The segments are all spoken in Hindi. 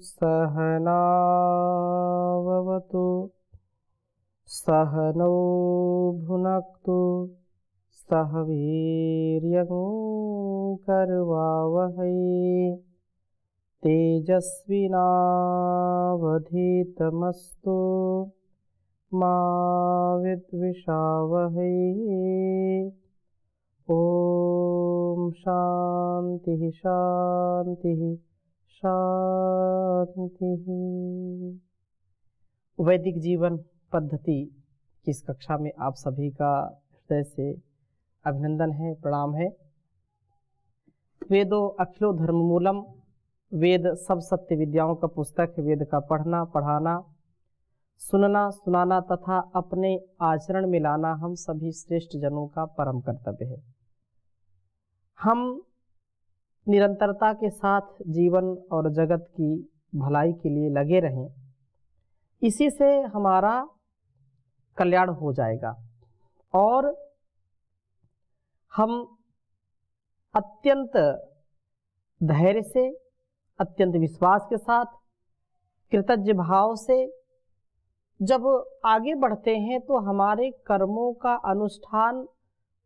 सहनाववतु सहनौ भुनक्तु सह वीर्यं करवावहै तेजस्विनावधीतमस्तु मा विद्विषावहै। ओम शांति शांति शांति। वैदिक जीवन पद्धति की इस कक्षा में आप सभी का हृदय से अभिनंदन है, प्रणाम है। वेदो अखिलो धर्म मूलम, वेद सब सत्य विद्याओं का पुस्तक है। वेद का पढ़ना, पढ़ाना, सुनना, सुनाना तथा अपने आचरण में लाना हम सभी श्रेष्ठ जनों का परम कर्तव्य है। हम निरंतरता के साथ जीवन और जगत की भलाई के लिए लगे रहें, इसी से हमारा कल्याण हो जाएगा और हम अत्यंत धैर्य से, अत्यंत विश्वास के साथ, कृतज्ञ भाव से जब आगे बढ़ते हैं तो हमारे कर्मों का अनुष्ठान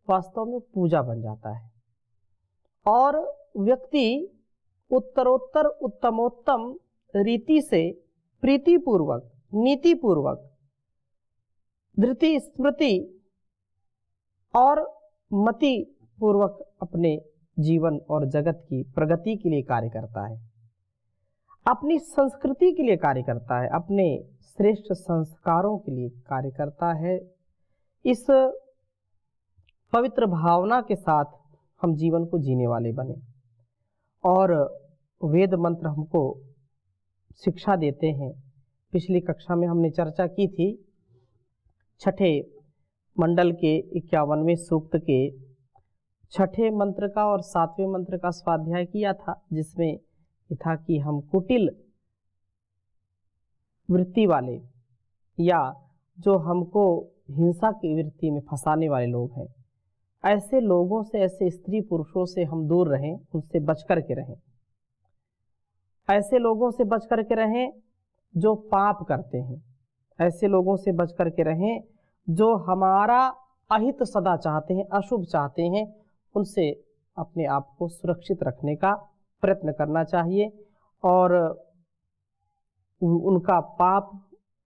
वास्तव में पूजा बन जाता है और व्यक्ति उत्तरोत्तर उत्तमोत्तम रीति से प्रीतिपूर्वक, नीतिपूर्वक, धृति स्मृति और मति पूर्वक अपने जीवन और जगत की प्रगति के लिए कार्य करता है, अपनी संस्कृति के लिए कार्य करता है, अपने श्रेष्ठ संस्कारों के लिए कार्य करता है। इस पवित्र भावना के साथ हम जीवन को जीने वाले बने और वेद मंत्र हमको शिक्षा देते हैं। पिछली कक्षा में हमने चर्चा की थी छठे मंडल के 51वें सूक्त के छठे मंत्र का और 7वें मंत्र का स्वाध्याय किया था, जिसमें ये था कि हम कुटिल वृत्ति वाले या जो हमको हिंसा की वृत्ति में फंसाने वाले लोग हैं, ऐसे लोगों से, ऐसे स्त्री पुरुषों से हम दूर रहें, उनसे बच कर के रहें। ऐसे लोगों से बच कर के रहें जो पाप करते हैं, ऐसे लोगों से बच कर के रहें जो हमारा अहित सदा चाहते हैं, अशुभ चाहते हैं। उनसे अपने आप को सुरक्षित रखने का प्रयत्न करना चाहिए और उनका पाप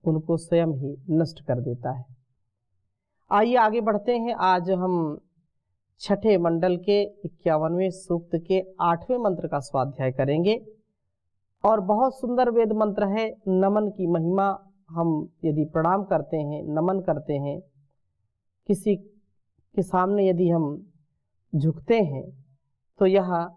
उनको स्वयं ही नष्ट कर देता है। आइए आगे बढ़ते हैं। आज हम छठे मंडल के 51वें सूक्त के 8वें मंत्र का स्वाध्याय करेंगे और बहुत सुंदर वेद मंत्र है। नमन की महिमा, हम यदि प्रणाम करते हैं, नमन करते हैं, किसी के सामने यदि हम झुकते हैं तो यह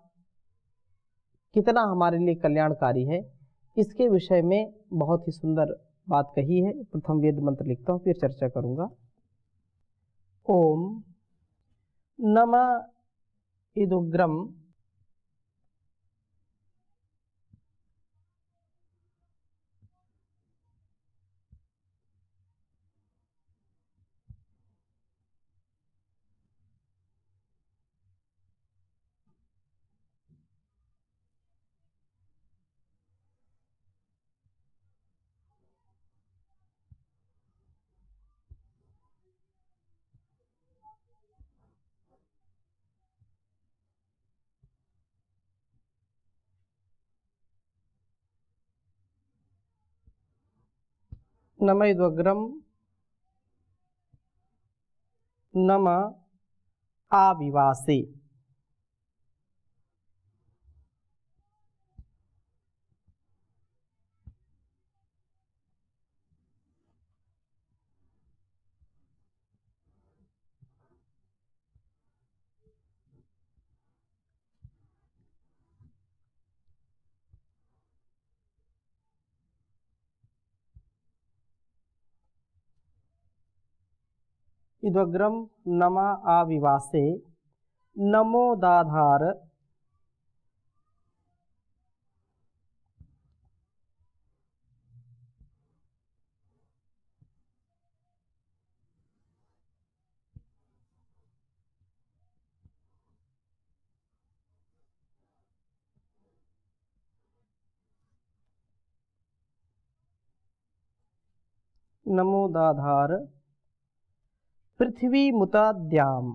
कितना हमारे लिए कल्याणकारी है, इसके विषय में बहुत ही सुंदर बात कही है। प्रथम वेद मंत्र लिखता हूँ, फिर चर्चा करूँगा। ओम नमः इदुग्रम नमः इदुग्रम नमः आविवासे। इदग्रम नमा आविवासे नमोदाधार नमोदाधार पृथ्वी मुताद्याम।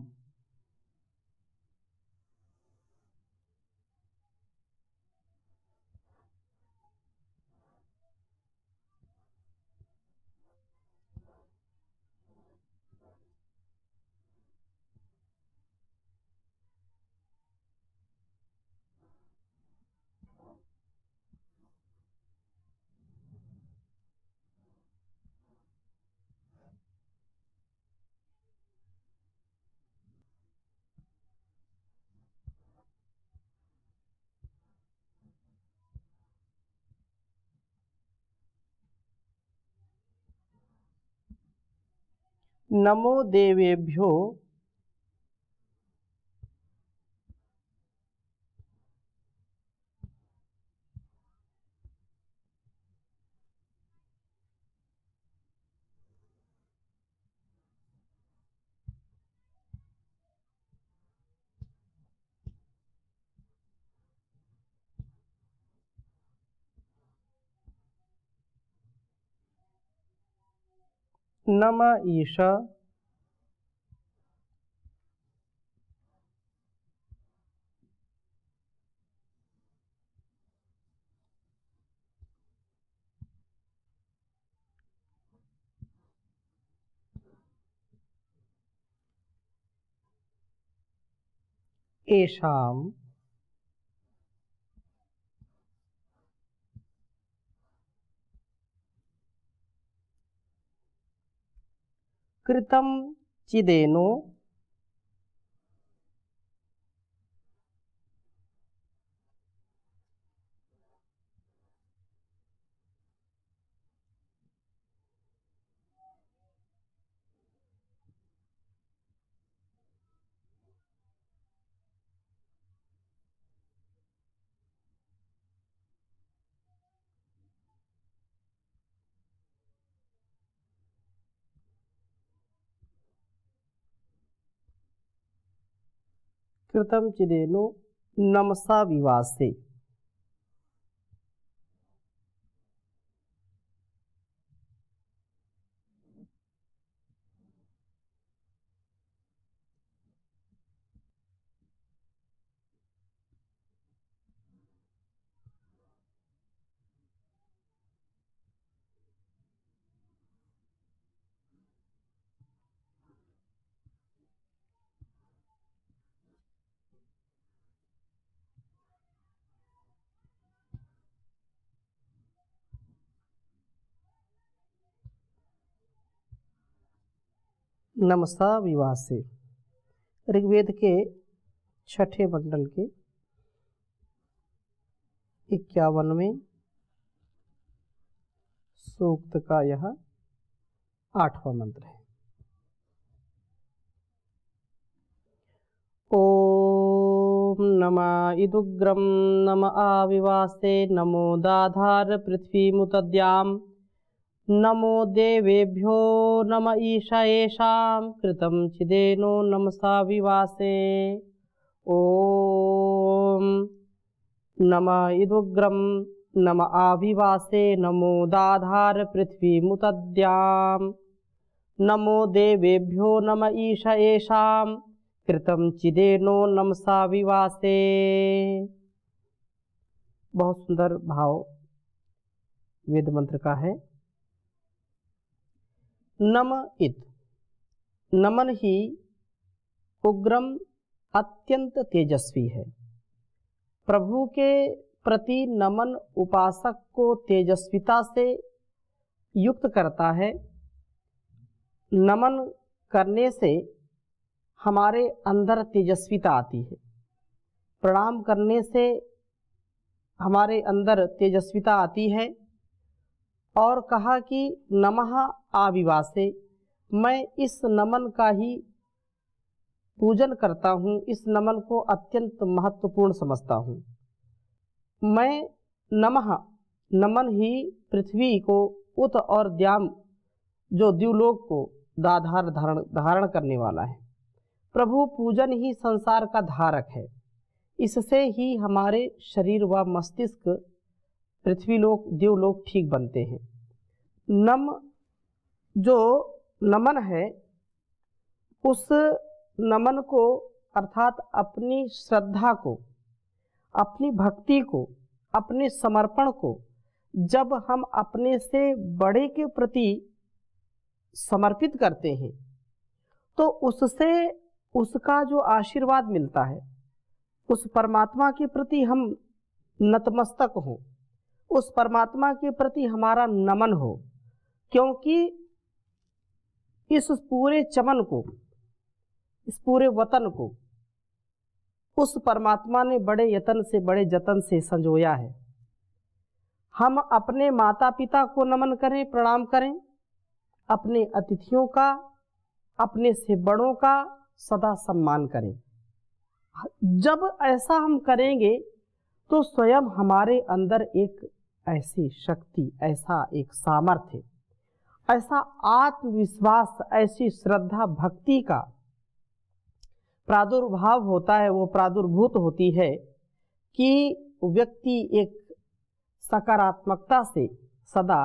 नमो देवेभ्यो नम ईश एषाम कृतं चिदेनो कृतं चिदेनो नमसा विवासे। नमसा विवासे ऋग्वेद के 6ठे मंडल के 51वें सूक्त का यह 8वां मंत्र है। ओम नमः इदुग्रम नम आविवासे नमो दाधार पृथ्वी मुतद्याम नमो देवेभ्यो नम ईशायेषां कृतं चिदेनो नमसा विवासे। ओम नमः इदुग्रम नम आविवासे नमो दाधार पृथ्वी मुतद्याम नमो देवेभ्यो नम ईशायेषां कृतं चिदेनो नमसा विवासे। बहुत सुंदर भाव वेद मंत्र का है। नम इत, नमन ही उग्रम अत्यंत तेजस्वी है। प्रभु के प्रति नमन उपासक को तेजस्विता से युक्त करता है। नमन करने से हमारे अंदर तेजस्विता आती है। प्रणाम करने से हमारे अंदर तेजस्विता आती है। और कहा कि नमः आविवासे, मैं इस नमन का ही पूजन करता हूँ, इस नमन को अत्यंत महत्वपूर्ण समझता हूँ। मैं नमः, नमन ही पृथ्वी को उत और द्याम जो द्युलोक को धारण करने वाला है। प्रभु पूजन ही संसार का धारक है। इससे ही हमारे शरीर व मस्तिष्क पृथ्वीलोक देवलोक ठीक बनते हैं। नम जो नमन है उस नमन को अर्थात अपनी श्रद्धा को, अपनी भक्ति को, अपने समर्पण को जब हम अपने से बड़े के प्रति समर्पित करते हैं तो उससे उसका जो आशीर्वाद मिलता है, उस परमात्मा के प्रति हम नतमस्तक हों, उस परमात्मा के प्रति हमारा नमन हो, क्योंकि इस पूरे चमन को, इस पूरे वतन को उस परमात्मा ने बड़े यत्न से, बड़े जतन से संजोया है। हम अपने माता पिता को नमन करें, प्रणाम करें, अपने अतिथियों का, अपने से बड़ों का सदा सम्मान करें। जब ऐसा हम करेंगे तो स्वयं हमारे अंदर एक ऐसी शक्ति, ऐसा एक सामर्थ्य, ऐसा आत्मविश्वास, ऐसी श्रद्धा भक्ति का प्रादुर्भाव होता है, वो प्रादुर्भूत होती है कि व्यक्ति एक सकारात्मकता से सदा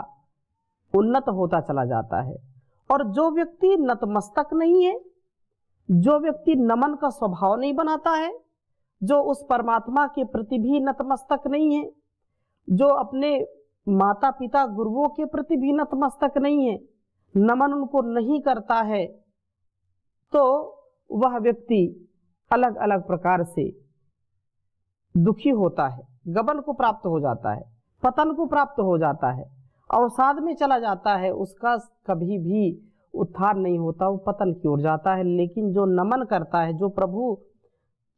उन्नत होता चला जाता है। और जो व्यक्ति नतमस्तक नहीं है, जो व्यक्ति नमन का स्वभाव नहीं बनाता है, जो उस परमात्मा के प्रति भी नतमस्तक नहीं है, जो अपने माता पिता गुरुओं के प्रति भी नतमस्तक नहीं है, नमन उनको नहीं करता है, तो वह व्यक्ति अलग अलग प्रकार से दुखी होता है, गबन को प्राप्त हो जाता है, पतन को प्राप्त हो जाता है, अवसाद में चला जाता है, उसका कभी भी उत्थान नहीं होता, वो पतन की ओर जाता है। लेकिन जो नमन करता है, जो प्रभु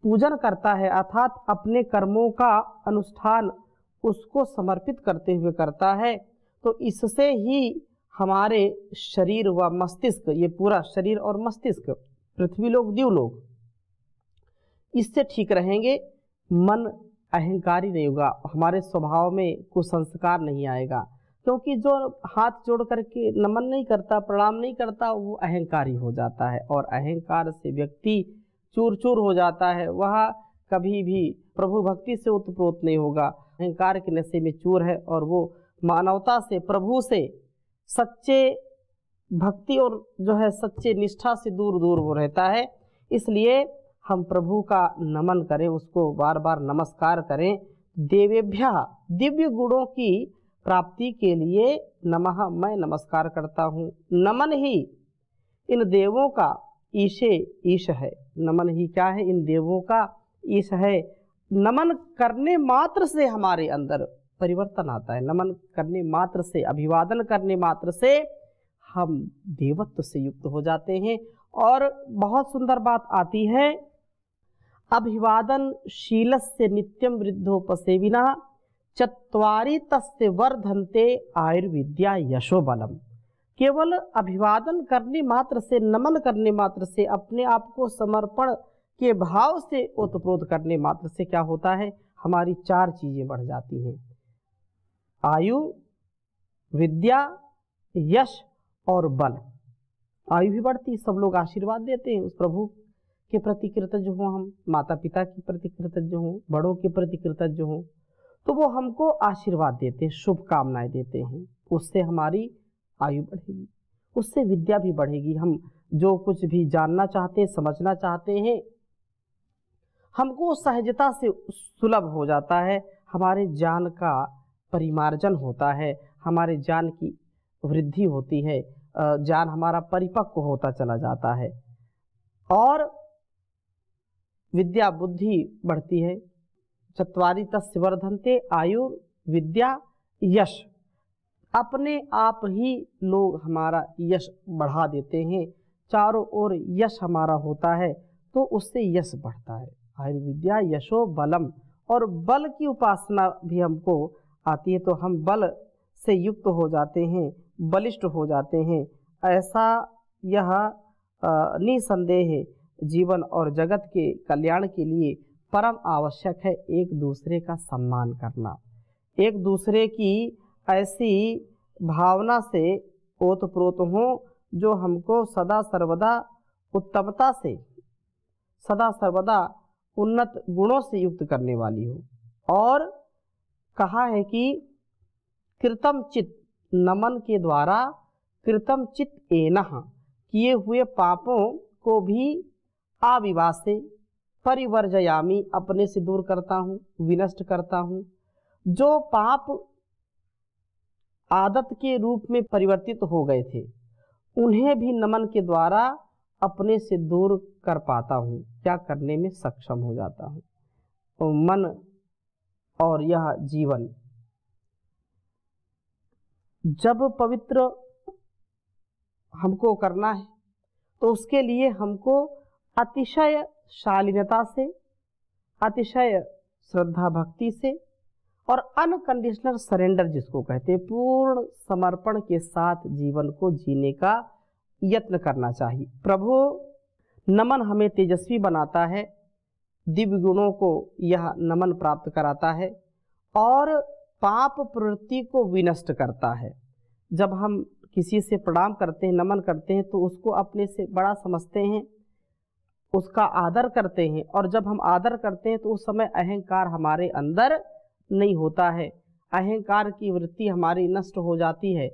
पूजन करता है, अर्थात अपने कर्मों का अनुष्ठान उसको समर्पित करते हुए करता है, तो इससे ही हमारे शरीर व मस्तिष्क, ये पूरा शरीर और मस्तिष्क, पृथ्वी लोक दिव लोक, इससे ठीक रहेंगे। मन अहंकारी नहीं होगा, हमारे स्वभाव में कुसंस्कार नहीं आएगा, क्योंकि जो हाथ जोड़ करके नमन नहीं करता, प्रणाम नहीं करता, वो अहंकारी हो जाता है और अहंकार से व्यक्ति चूर चूर हो जाता है। वह कभी भी प्रभु भक्ति से उत्प्रोत नहीं होगा, अहंकार के नशे में चूर है और वो मानवता से, प्रभु से, सच्चे भक्ति और जो है सच्चे निष्ठा से दूर दूर वो रहता है। इसलिए हम प्रभु का नमन करें, उसको बार बार नमस्कार करें। देवेभ्यः, दिव्य गुणों की प्राप्ति के लिए नमः, मैं नमस्कार करता हूँ। नमन ही इन देवों का ईशे ईश है। नमन ही क्या है? इन देवों का ईश है। नमन करने मात्र से हमारे अंदर परिवर्तन आता है। नमन करने मात्र से, अभिवादन करने मात्र से हम देवत्व से युक्त हो जाते हैं। और बहुत सुंदर बात आती है, अभिवादन शीलस्य नित्यम वृद्धोपसेविना चत्वारि तस्य वर्धन्ते आयुर्विद्या यशो बलम। केवल अभिवादन करने मात्र से, नमन करने मात्र से, अपने आप को समर्पण के भाव से ओतप्रोत करने मात्र से क्या होता है? हमारी 4 चीजें बढ़ जाती हैं, आयु, विद्या, यश और बल। आयु भी बढ़ती, सब लोग आशीर्वाद देते हैं, उस प्रभु के प्रति कृतज्ञ हों, हम माता पिता के प्रति कृतज्ञ हों, बड़ों के प्रति कृतज्ञ हों, तो वो हमको आशीर्वाद देते हैं, शुभकामनाएं देते हैं। उससे हमारी आयु बढ़ेगी, उससे विद्या भी बढ़ेगी। हम जो कुछ भी जानना चाहते हैं, समझना चाहते हैं, हमको सहजता से सुलभ हो जाता है। हमारे ज्ञान का परिमार्जन होता है, हमारे ज्ञान की वृद्धि होती है, ज्ञान हमारा परिपक्व होता चला जाता है और विद्या बुद्धि बढ़ती है। चत्वारि तस्य वर्धन्ते आयु विद्या यश। अपने आप ही लोग हमारा यश बढ़ा देते हैं, चारों ओर यश हमारा होता है तो उससे यश बढ़ता है। आयु विद्या यशो बलम। और बल की उपासना भी हमको आती है तो हम बल से युक्त हो जाते हैं, बलिष्ठ हो जाते हैं। ऐसा यह निसंदेह जीवन और जगत के कल्याण के लिए परम आवश्यक है एक दूसरे का सम्मान करना, एक दूसरे की ऐसी भावना से ओतप्रोत हो जो हमको सदा सर्वदा उत्तमता से, सदा सर्वदा उन्नत गुणों से युक्त करने वाली हो। और कहा है कि कृतम चित, नमन के द्वारा कृतम चित एनः, किए हुए पापों को भी आविवासे परिवर्जयामी, अपने से दूर करता हूँ, विनष्ट करता हूँ। जो पाप आदत के रूप में परिवर्तित हो गए थे उन्हें भी नमन के द्वारा अपने से दूर कर पाता हूँ, क्या करने में सक्षम हो जाता हूँ। तो मन और यह जीवन जब पवित्र हमको करना है तो उसके लिए हमको अतिशय शालीनता से, अतिशय श्रद्धा भक्ति से और अनकंडीशनल सरेंडर जिसको कहते हैं, पूर्ण समर्पण के साथ जीवन को जीने का यत्न करना चाहिए। प्रभु नमन हमें तेजस्वी बनाता है, दिव्य गुणों को यह नमन प्राप्त कराता है और पाप प्रवृत्ति को विनष्ट करता है। जब हम किसी से प्रणाम करते हैं, नमन करते हैं, तो उसको अपने से बड़ा समझते हैं, उसका आदर करते हैं। और जब हम आदर करते हैं तो उस समय अहंकार हमारे अंदर नहीं होता है, अहंकार की वृत्ति हमारी नष्ट हो जाती है।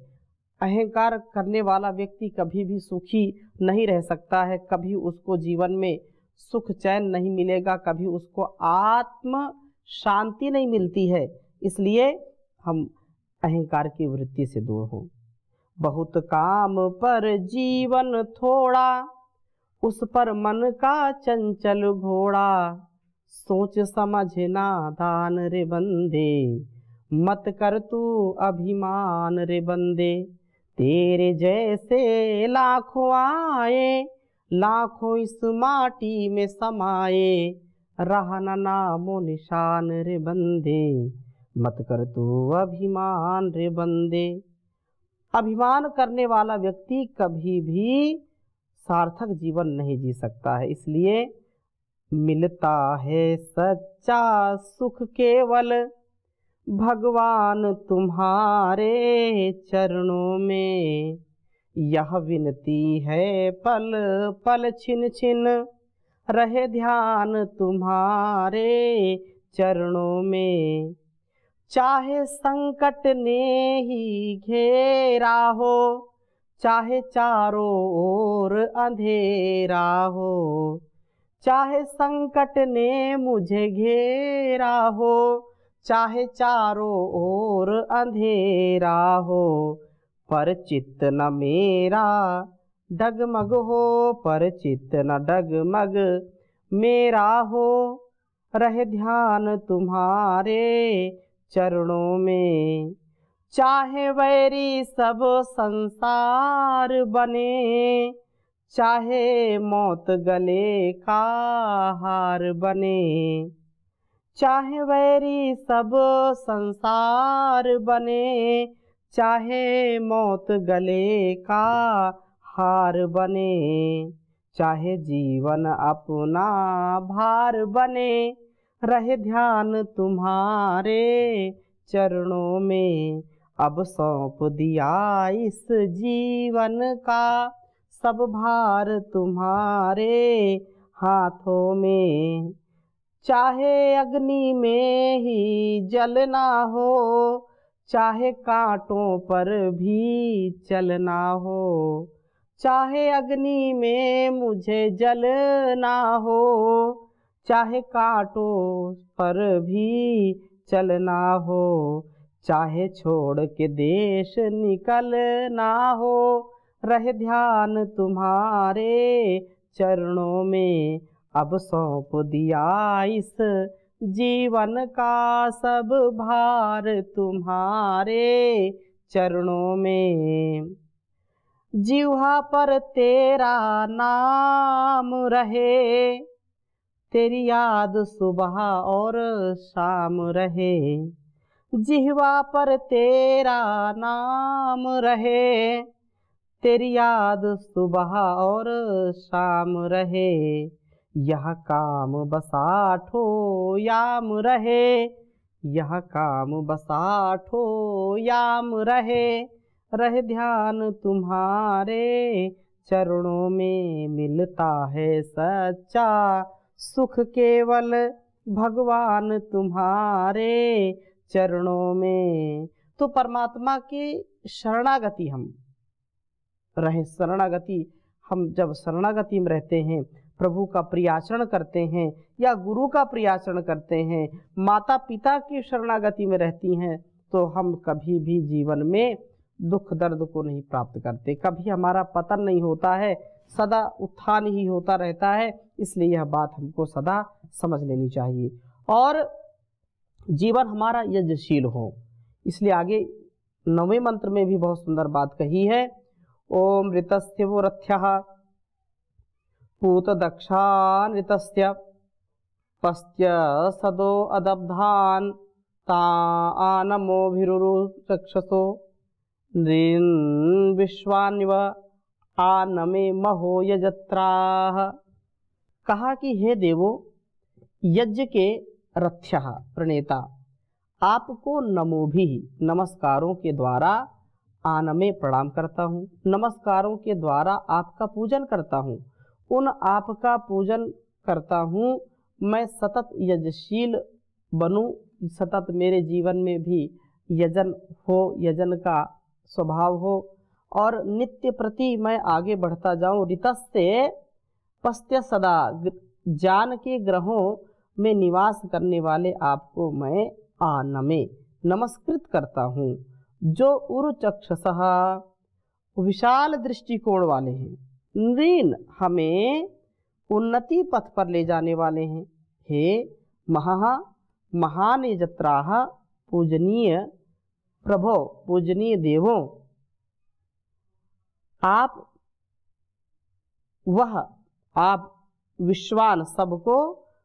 अहंकार करने वाला व्यक्ति कभी भी सुखी नहीं रह सकता है, कभी उसको जीवन में सुख चैन नहीं मिलेगा, कभी उसको आत्म शांति नहीं मिलती है। इसलिए हम अहंकार की वृत्ति से दूर हों। बहुत काम पर जीवन थोड़ा, उस पर मन का चंचल घोड़ा, सोच समझ नादान रे बंदे, मत कर तू अभिमान रे बंदे। तेरे जैसे लाखों आए, लाखों इस माटी में समाए, रहा न नामो निशान रे बंदे, मत कर तू अभिमान रे बंदे। अभिमान करने वाला व्यक्ति कभी भी सार्थक जीवन नहीं जी सकता है। इसलिए मिलता है सच्चा सुख केवल भगवान तुम्हारे चरणों में, यह विनती है पल पल छिन छिन, रहे ध्यान तुम्हारे चरणों में। चाहे संकट ने ही घेरा हो, चाहे चारों ओर अंधेरा हो, चाहे संकट ने मुझे घेरा हो, चाहे चारों ओर अंधेरा हो, पर चित्त न मेरा डगमग हो, पर चित्त न डगमग मेरा हो, रहे ध्यान तुम्हारे चरणों में। चाहे वैरी सब संसार बने, चाहे मौत गले का हार बने, चाहे वैरी सब संसार बने, चाहे मौत गले का हार बने, चाहे जीवन अपना भार बने, रहे ध्यान तुम्हारे चरणों में। अब सौंप दिया इस जीवन का सब भार तुम्हारे हाथों में। चाहे अग्नि में ही जलना हो, चाहे कांटों पर भी चलना हो, चाहे अग्नि में मुझे जलना हो, चाहे कांटों पर भी चलना हो, चाहे छोड़ के देश निकलना हो, रहे ध्यान तुम्हारे चरणों में। अब सौंप दिया इस जीवन का सब भार तुम्हारे चरणों में। जिह्वा पर तेरा नाम रहे, तेरी याद सुबह और शाम रहे। जिह्वा पर तेरा नाम रहे, तेरी याद सुबह और शाम रहे। यह काम बसाठो याम रहे, यह काम बसाठो याम रहे, रहे ध्यान तुम्हारे चरणों में। मिलता है सच्चा सुख केवल भगवान तुम्हारे चरणों में। तो परमात्मा की शरणागति हम रहे शरणागति। हम जब शरणागति में रहते हैं, प्रभु का प्रियाचरण करते हैं या गुरु का प्रियाचरण करते हैं, माता पिता की शरणागति में रहती हैं, तो हम कभी भी जीवन में दुख दर्द को नहीं प्राप्त करते, कभी हमारा पतन नहीं होता है, सदा उत्थान ही होता रहता है। इसलिए यह बात हमको सदा समझ लेनी चाहिए और जीवन हमारा यज्ञशील हो। इसलिए आगे 9वें मंत्र में भी बहुत सुंदर बात कही है। ओम ऋतस्य वो रथ्यः पूत दक्षानृतस्य पस्त्य सदो अदब्धान तानमोभिरुचक्षसो नृन् विश्वान्व आनमे महो यजत्राः। कहा कि हे देवो, यज्ञ के रथ्यः प्रणेता, आपको नमो भी नमस्कारों के द्वारा आनमे प्रणाम करता हूँ, नमस्कारों के द्वारा आपका पूजन करता हूँ, उन आपका पूजन करता हूँ। मैं सतत यज्ञशील बनूं, सतत मेरे जीवन में भी यजन हो, यजन का स्वभाव हो और नित्य प्रति मैं आगे बढ़ता जाऊं। ऋतस्य पस्त्य सदा, ज्ञान के ग्रहों में निवास करने वाले आपको मैं आनमे नमस्कृत करता हूँ। जो उरुचक्षसः, विशाल दृष्टिकोण वाले हैं, नृन हमें उन्नति पथ पर ले जाने वाले हैं। हे महान यजत्राः, पूजनीय प्रभो, पूजनीय देवों, आप विश्वान, सबको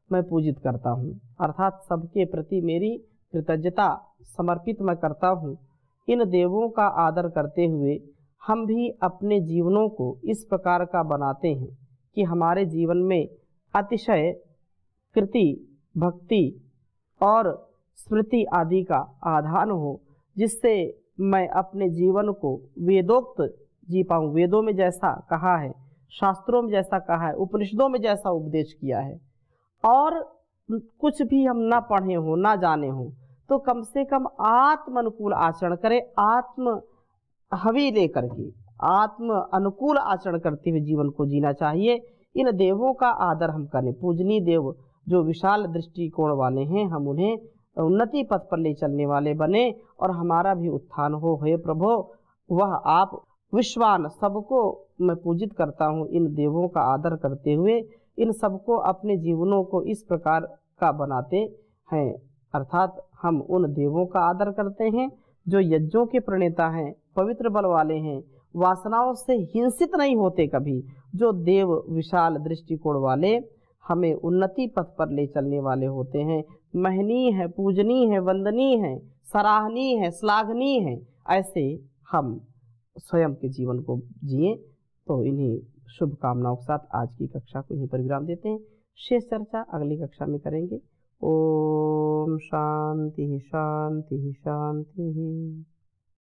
मैं पूजित करता हूँ, अर्थात सबके प्रति मेरी कृतज्ञता समर्पित मैं करता हूँ। इन देवों का आदर करते हुए हम भी अपने जीवनों को इस प्रकार का बनाते हैं कि हमारे जीवन में अतिशय कृति, भक्ति और स्मृति आदि का आधान हो, जिससे मैं अपने जीवन को वेदोक्त जी पाऊँ। वेदों में जैसा कहा है, शास्त्रों में जैसा कहा है, उपनिषदों में जैसा उपदेश किया है, और कुछ भी हम ना पढ़े हो ना जाने हो तो कम से कम आत्म अनुकूल आचरण करें, आत्म हवि लेकर के आत्म अनुकूल आचरण करते हुए जीवन को जीना चाहिए। इन देवों का आदर हम करें। पूजनीय देव जो विशाल दृष्टिकोण वाले हैं, हम उन्हें उन्नति पथ पर ले चलने वाले बने और हमारा भी उत्थान हो। हे प्रभो, वह आप विश्वान, सबको मैं पूजित करता हूँ। इन देवों का आदर करते हुए इन सबको अपने जीवनों को इस प्रकार का बनाते हैं, अर्थात हम उन देवों का आदर करते हैं जो यज्ञों के प्रणेता हैं, पवित्र बल वाले हैं, वासनाओं से हिंसित नहीं होते कभी, जो देव विशाल दृष्टिकोण वाले हमें उन्नति पथ पर ले चलने वाले होते हैं। महनीय है, पूजनीय है, वंदनीय है, सराहनीय है, श्लाघनीय है, ऐसे हम स्वयं के जीवन को जिए। तो इन्हीं शुभकामनाओं के साथ आज की कक्षा को यहीं पर विराम देते हैं। शेष चर्चा अगली कक्षा में करेंगे। ओम शांति शांति शांति।